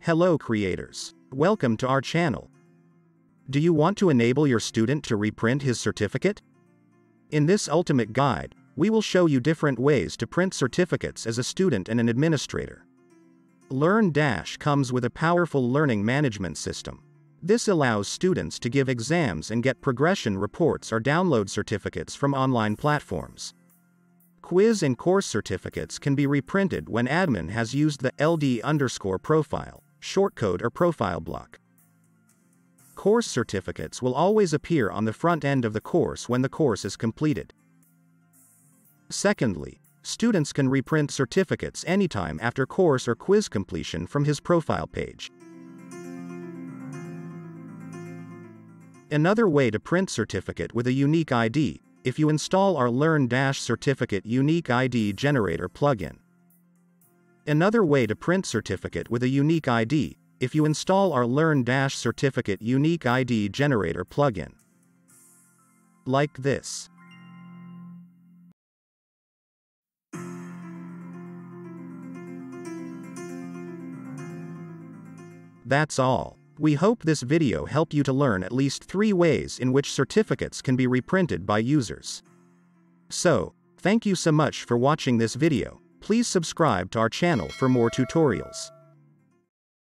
Hello creators. Welcome to our channel. Do you want to enable your student to reprint his certificate? In this ultimate guide, we will show you different ways to print certificates as a student and an administrator. LearnDash comes with a powerful learning management system. This allows students to give exams and get progression reports or download certificates from online platforms. Quiz and course certificates can be reprinted when admin has used the LD_profile, shortcode or profile block. Course certificates will always appear on the front end of the course when the course is completed. Secondly, students can reprint certificates anytime after course or quiz completion from his profile page. Another way to print certificate with a unique ID, if you install our LearnDash Certificate Unique ID Generator plugin. Another way to print certificate with a unique ID, if you install our LearnDash Certificate Unique ID Generator plugin. Like this. That's all. We hope this video helped you to learn at least 3 ways in which certificates can be reprinted by users. So, thank you so much for watching this video. Please subscribe to our channel for more tutorials.